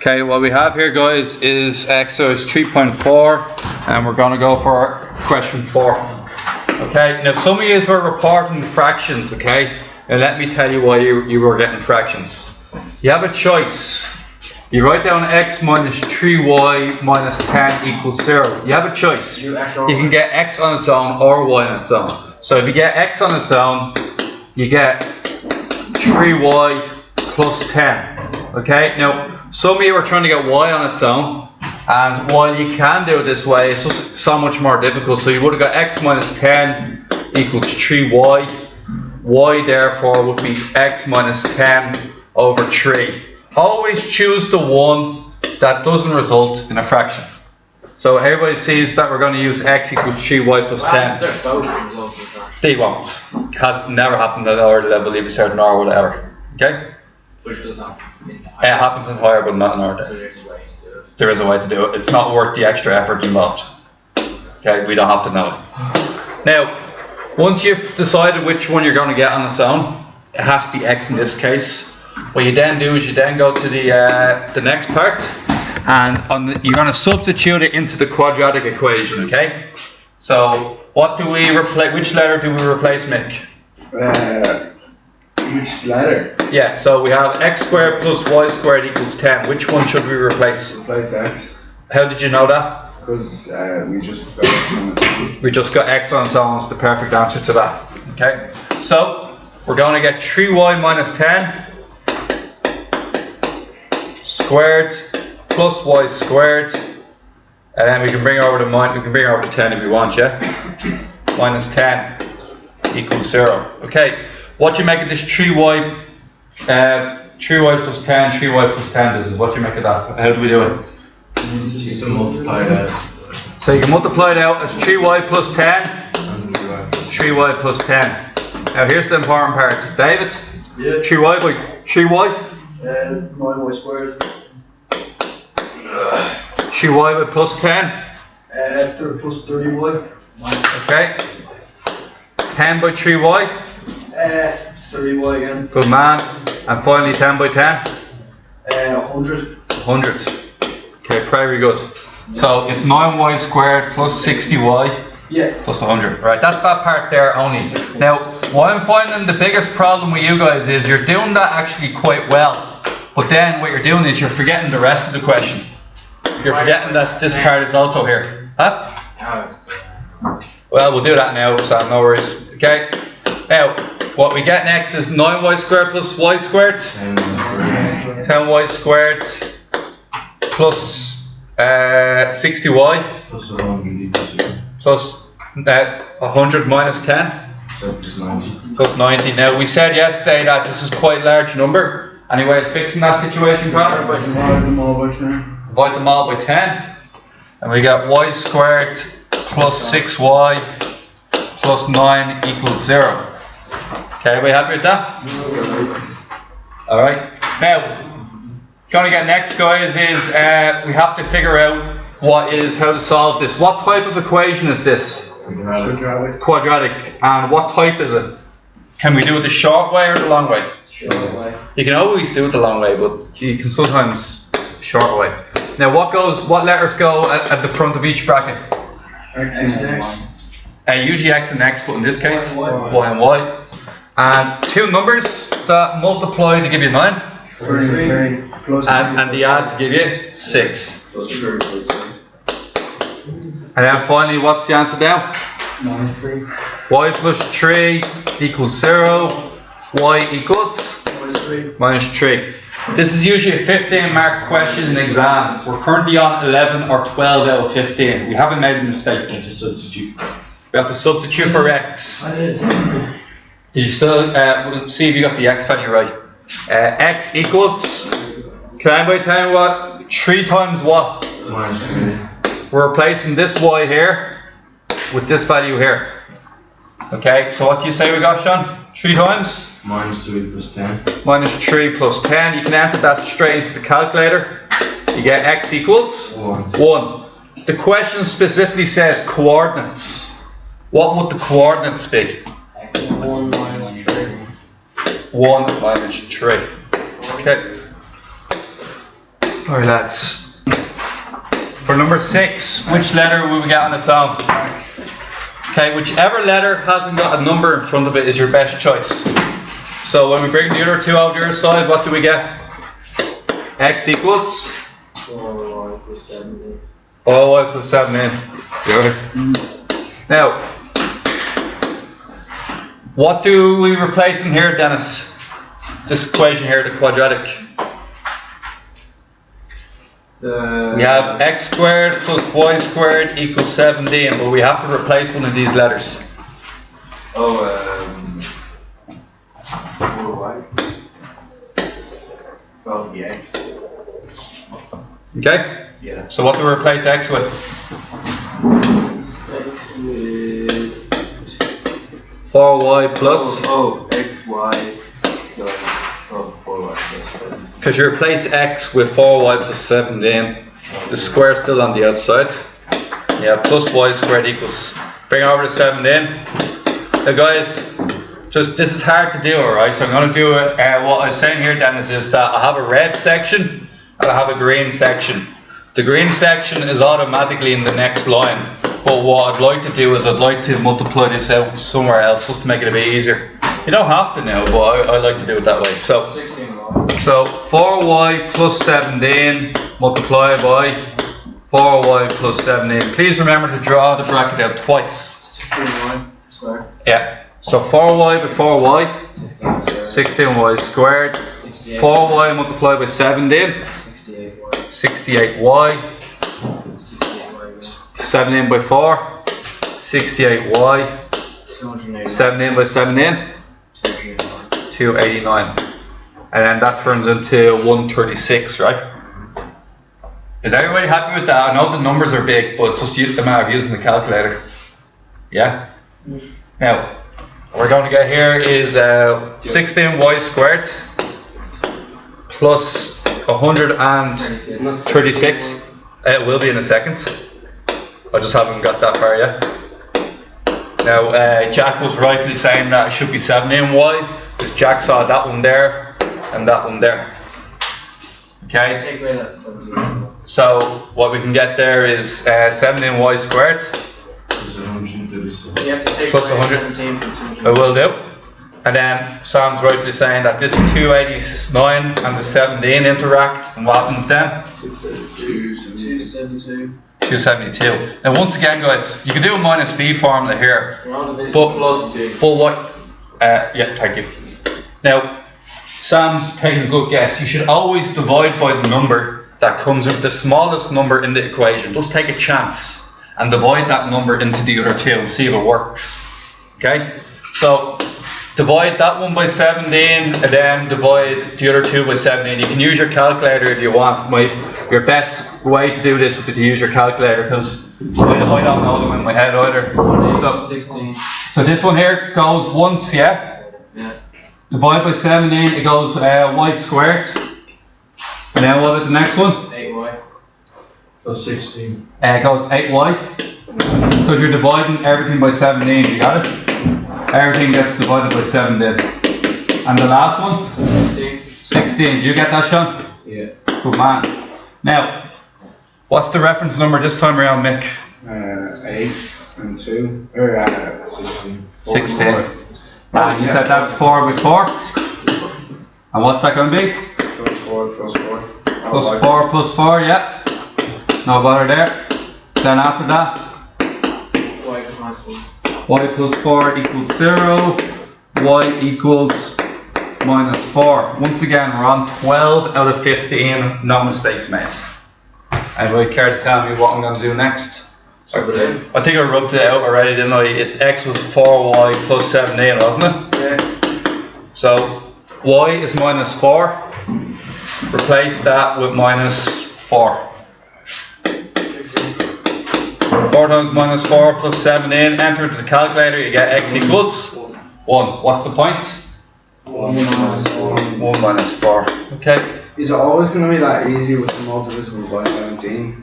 Okay, what we have here, guys, is exercise 3.4, and we're going to go for question 4. Okay, now some of you were reporting fractions, okay? And let me tell you why you were getting fractions. You have a choice. You write down x minus 3y minus 10 equals 0. You have a choice. You can get x on its own or y on its own. So if you get x on its own, you get 3y plus 10. Okay, now some of you are trying to get y on its own, and while you can do it this way, it's just so much more difficult. So you would have got x minus 10 equals 3y. Y therefore would be x minus 10 over 3. Always choose the one that doesn't result in a fraction. So everybody sees that we're going to use x equals 3y plus 10. They won't. It has never happened at our level, either certain or whatever. Okay? Which does not. It happens in higher, but not in our day. So there's a way to do it. There is a way to do it. It's not worth the extra effort involved. Okay? We don't have to know it. Now, once you've decided which one you're going to get on its own, it has to be x in this case. What you then do is you then go to the next part, and you're going to substitute it into the quadratic equation, okay? So what do we replace? Which letter do we replace, Mick? Which letter? Yeah, so we have x squared plus y squared equals 10. Which one should we replace? Replace x. How did you know that? Because we just got x on its own. We just got x on its own is the perfect answer to that. Okay, so we're going to get 3y minus 10 squared plus y squared, and then we can bring over the 10 if we want, yeah? Minus 10 equals 0. Okay, what do you make of this 3y plus 10, 3y plus 10, this is what do you make of that? How do we do it? You can multiply that. So you can multiply it out as 3y plus 10, 3y plus 10. Now here's the important part. David, Yeah. 3y by 3y? 9y squared. 3y by plus 10. Plus 30y. Okay. 10 by 3y. 30y again. Good man. And finally 10 by 10. 100. 100. Okay, very good. So it's 9y squared plus 60y Yeah. plus 100. Right, that's that part there only. Now, what I'm finding the biggest problem with you guys is you're doing that actually quite well. But then what you're doing is you're forgetting the rest of the question. You're forgetting that this part is also here. Huh? Well, we'll do that now, so no worries. Okay. Now, what we get next is 9y squared plus y squared. 10y squared plus 60y plus 100 minus 10 plus 90. Now, we said yesterday that this is quite a large number. Any way of fixing that situation, Connor? Divide them all by 10. Divide them all by 10. And we get y squared plus 6y plus 9 equals 0. Okay, are we happy with that? Alright. Now, going to get next, guys, is we have to figure out how to solve this. What type of equation is this? Quadratic. And what type is it? Can we do it the short way or the long way? You can always do it the long way, but you can sometimes short way. Now, what letters go at the front of each bracket? X and X. Usually x and x, but in this case, y and y. And two numbers that multiply to give you 9, 33. and the add to give you 6. And then finally, what's the answer now? Minus 3. Y plus 3 equals 0. Y equals? Minus 3. This is usually a 15-mark question in exams. We're currently on 11 or 12 out of 15. We haven't made a mistake. We have to substitute for x. Did you still see if you got the x value right? X equals, can anybody tell me what? 3 times what? We're replacing this y here with this value here. Okay, so what do you say we got, Sean? 3 times? Minus 3 plus 10. Minus 3 plus 10. You can enter that straight into the calculator. You get x equals? 1. The question specifically says coordinates. What would the coordinates be? 1 minus 3. 1 minus 3. Okay. Sorry lads. For number 6, which letter will we get on its own? Okay, whichever letter hasn't got a number in front of it is your best choice. So when we bring the other 2 over the other side, what do we get? X equals? 4y plus 7. 4y plus 7n. Good. Now, what do we replace in here, Dennis? This equation here, the quadratic. We have x squared plus y squared equals 17, but we have to replace one of these letters. Oh, 4y. Well, the x. Okay? Yeah. So what do we replace x with? X with 4y plus. x, y. Oh, 4y plus 7. Because you replace x with 4y plus 17. The square is still on the outside. Yeah, plus y squared equals. Bring over the 17. Now guys, this is hard to do, alright? So I'm going to do it. What I was saying here, Dennis, is that I have a red section and I have a green section. The green section is automatically in the next line. But what I'd like to do is I'd like to multiply this out somewhere else just to make it a bit easier. You don't have to now, but I like to do it that way. So 4y plus 17 multiplied by 4y plus 17. Please remember to draw the bracket out twice. 16y squared. Yeah. So 4y by 4y, 16y squared. 4y multiplied by 17, 68y. 17 by 4, 68y. 17 by 17, 289. And then that turns into 136, right? Is everybody happy with that? I know the numbers are big, but it's just a matter of using the calculator. Yeah? Now, what we're going to get here is 16y squared plus 136. It will be in a second. I just haven't got that far yet. Now, Jack was rightly saying that it should be 17y, because Jack saw that one there and that one there. Okay? Take away that 17. So, what we can get there is 17y squared. You have to take Plus away 100. 17 from 2. I will do. And then Sam's rightly saying that this 289 and the 17 interact, and what happens then? 272. 272. Now once again guys, you can do a minus b formula here. Plus 2. But what, yeah, thank you. Now, Sam's taking a good guess. You should always divide by the number that comes with the smallest number in the equation. Just take a chance and divide that number into the other two and see if it works. Okay? So, divide that one by 17 and then divide the other two by 17. You can use your calculator if you want. Your best way to do this would be to use your calculator, because I don't know them in my head either. 16. So this one here goes once, yeah? Yeah. Divide by 17, it goes y squared. And then what is the next one? 8y. Plus 16. It goes 8y. Because you're dividing everything by 17, you got it? Everything gets divided by 17. And the last one? 16. Did you get that, Sean? Yeah. Good man. Now, what's the reference number this time around, Mick? 8 and 2. Or 16. You said that's 4 by 4. And what's that going to be? Plus 4 plus 4. Plus 4 plus 4, yeah. No bother there. Then after that, Y plus 1. y plus 4 equals 0. Y equals minus 4. Once again, we're on 12 out of 15. No mistakes made. Anybody care to tell me what I'm going to do next? I think I rubbed it out already, didn't I? It's x was 4y plus 17, wasn't it? Yeah. So, y is minus 4. Replace that with minus 4. 4 times minus 4 plus 17. Enter into the calculator, you get x equals 1. What's the point? 1 minus 4. 1 minus 4. Okay. Is it always going to be that easy with the multiples by 17?